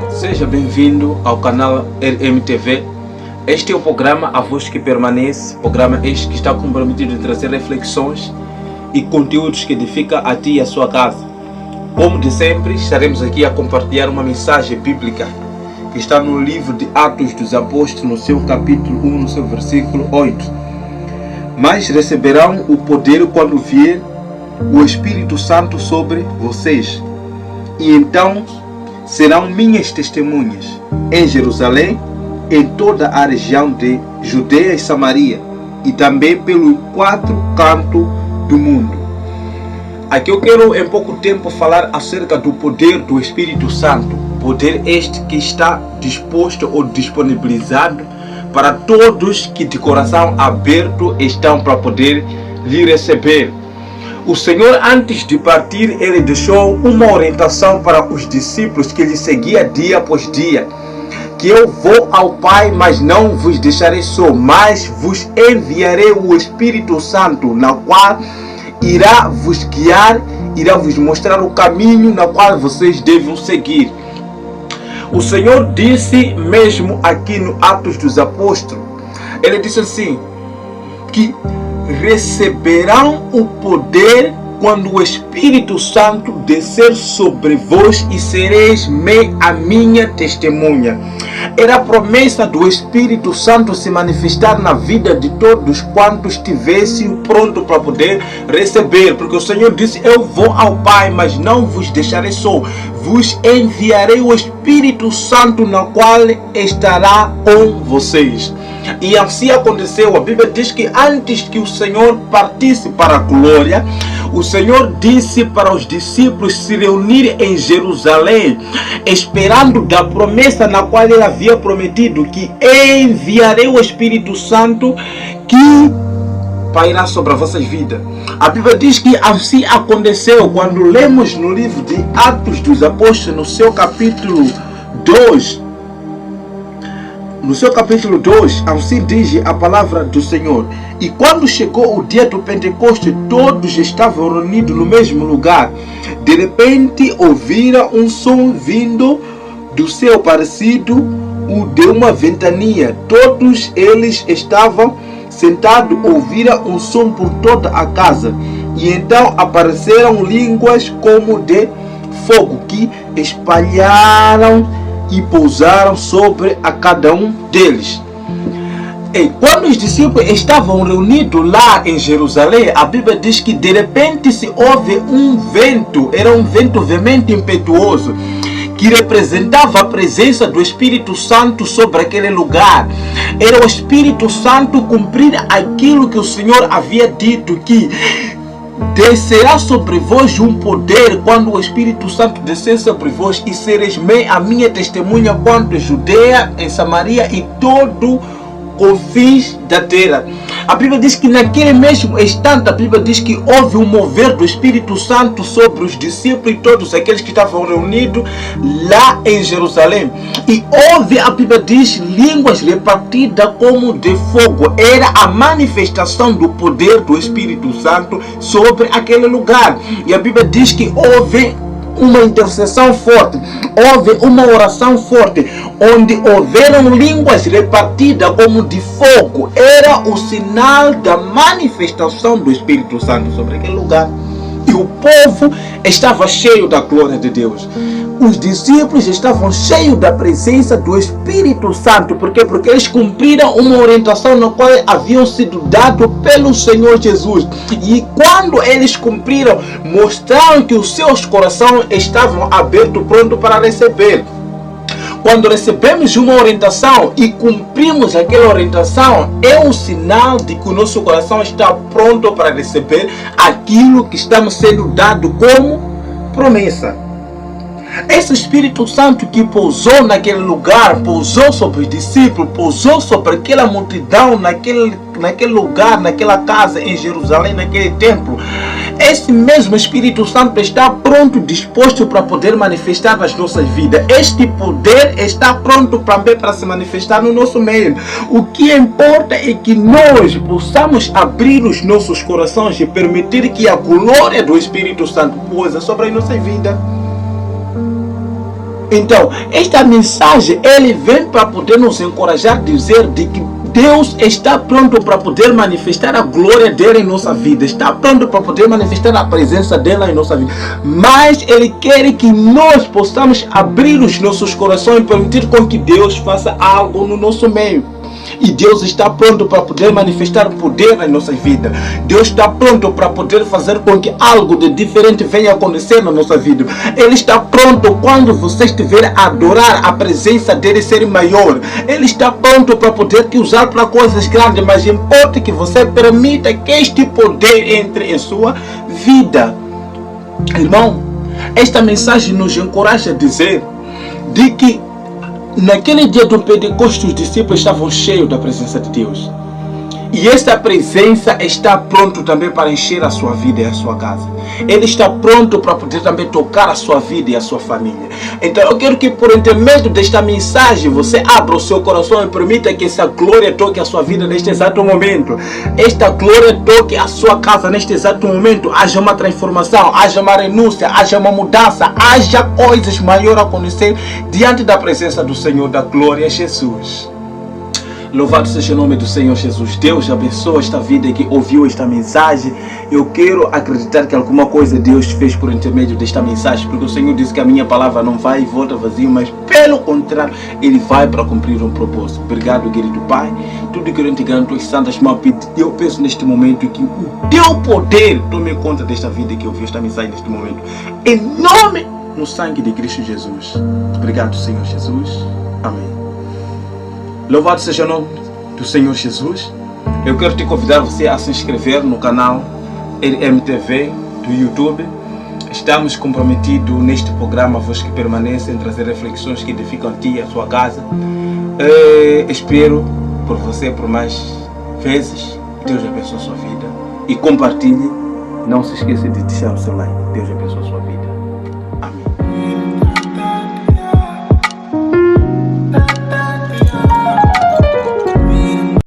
Seja bem-vindo ao canal RMTV. Este é o programa A Voz que Permanece, programa este que está comprometido em trazer reflexões e conteúdos que edificam a ti e a sua casa. Como de sempre, estaremos aqui a compartilhar uma mensagem bíblica que está no livro de Atos dos Apóstolos, no seu capítulo 1, no seu versículo 8. Mas receberão o poder quando vier o Espírito Santo sobre vocês, e então serão minhas testemunhas em Jerusalém, em toda a região de Judeia e Samaria, e também pelos 4 cantos do mundo. Aqui eu quero em pouco tempo falar acerca do poder do Espírito Santo. Poder este que está disposto ou disponibilizado para todos que de coração aberto estão para poder lhe receber. O Senhor, antes de partir, ele deixou uma orientação para os discípulos que lhe seguia dia após dia: que eu vou ao Pai, mas não vos deixarei só, mas vos enviarei o Espírito Santo, na qual irá vos guiar, irá vos mostrar o caminho na qual vocês devem seguir. O Senhor disse mesmo aqui no Atos dos Apóstolos, ele disse assim, que receberão o poder quando o Espírito Santo descer sobre vós e sereis a minha testemunha. Era a promessa do Espírito Santo se manifestar na vida de todos quantos estivessem prontos para poder receber. Porque o Senhor disse, eu vou ao Pai, mas não vos deixarei só. Vos enviarei o Espírito Santo, na qual estará com vocês. E assim aconteceu. A Bíblia diz que antes que o Senhor partisse para a glória, o Senhor disse para os discípulos se reunirem em Jerusalém, esperando da promessa na qual ele havia prometido, que enviarei o Espírito Santo que pairá sobre as vossas vidas. A Bíblia diz que assim aconteceu. Quando lemos no livro de Atos dos Apóstolos, no seu capítulo 2, assim diz a palavra do Senhor: e quando chegou o dia do Pentecoste, todos estavam reunidos no mesmo lugar. De repente ouviram um som vindo do céu, parecido o de uma ventania. Todos eles estavam sentados, ouviram um som por toda a casa. E então apareceram línguas como de fogo, que espalharam e pousaram sobre a cada um deles. E quando os discípulos estavam reunidos lá em Jerusalém, a Bíblia diz que de repente se houve um vento, era um vento veemente impetuoso, que representava a presença do Espírito Santo sobre aquele lugar. Era o Espírito Santo cumprir aquilo que o Senhor havia dito, que descerá sobre vós um poder quando o Espírito Santo descer sobre vós, e sereis a minha testemunha quanto em Judeia, em Samaria e todo confins da terra. A Bíblia diz que naquele mesmo instante, a Bíblia diz que houve um mover do Espírito Santo sobre os discípulos e todos aqueles que estavam reunidos lá em Jerusalém. E houve, a Bíblia diz, línguas repartidas como de fogo. Era a manifestação do poder do Espírito Santo sobre aquele lugar. E a Bíblia diz que houve uma intercessão forte, houve uma oração forte, onde houveram línguas repartidas como de fogo. Era o sinal da manifestação do Espírito Santo sobre aquele lugar. E o povo estava cheio da glória de Deus. Os discípulos estavam cheios da presença do Espírito Santo. Por quê? Porque eles cumpriram uma orientação na qual haviam sido dados pelo Senhor Jesus. E quando eles cumpriram, mostraram que os seus corações estavam abertos, prontos para receber. Quando recebemos uma orientação e cumprimos aquela orientação, é um sinal de que o nosso coração está pronto para receber aquilo que estamos sendo dado como promessa. Esse Espírito Santo que pousou naquele lugar, pousou sobre os discípulos, pousou sobre aquela multidão, naquele lugar, naquela casa em Jerusalém, naquele templo. Esse mesmo Espírito Santo está pronto, disposto para poder manifestar nas nossas vidas. Este poder está pronto também para se manifestar no nosso meio. O que importa é que nós possamos abrir os nossos corações e permitir que a glória do Espírito Santo pouse sobre a nossa vida. Então, esta mensagem, ele vem para poder nos encorajar, dizer de que Deus está pronto para poder manifestar a glória dele em nossa vida. Está pronto para poder manifestar a presença dela em nossa vida. Mas ele quer que nós possamos abrir os nossos corações e permitir com que Deus faça algo no nosso meio. E Deus está pronto para poder manifestar poder em nossa vida. Deus está pronto para poder fazer com que algo de diferente venha acontecer na nossa vida. Ele está pronto quando você estiver a adorar a presença dele ser maior. Ele está pronto para poder te usar para coisas grandes. Mas importa que você permita que este poder entre em sua vida. Irmão, esta mensagem nos encoraja a dizer de que naquele dia do Pentecostes, os discípulos estavam cheios da presença de Deus. E esta presença está pronto também para encher a sua vida e a sua casa. Ele está pronto para poder também tocar a sua vida e a sua família. Então eu quero que por intermédio desta mensagem você abra o seu coração e permita que essa glória toque a sua vida neste exato momento. Esta glória toque a sua casa neste exato momento. Haja uma transformação, haja uma renúncia, haja uma mudança, haja coisas maiores a acontecer diante da presença do Senhor da glória, Jesus. Louvado seja o nome do Senhor Jesus. Deus abençoe esta vida que ouviu esta mensagem. Eu quero acreditar que alguma coisa Deus fez por intermédio desta mensagem, porque o Senhor disse que a minha palavra não vai e volta vazio, mas pelo contrário, Ele vai para cumprir um propósito. Obrigado, querido Pai. Tudo que eu te garanto, tuas santas mãos, eu peço neste momento que o teu poder tome conta desta vida que ouviu esta mensagem neste momento. Em nome, no sangue de Cristo Jesus. Obrigado, Senhor Jesus. Amém. Louvado seja o nome do Senhor Jesus. Eu quero te convidar você a se inscrever no canal RMTV do YouTube. Estamos comprometidos neste programa Voz que Permanece em trazer reflexões que edificam a ti e a sua casa. Espero por você por mais vezes. Deus abençoe a sua vida. E compartilhe. Não se esqueça de deixar o seu like. Deus abençoe a sua vida.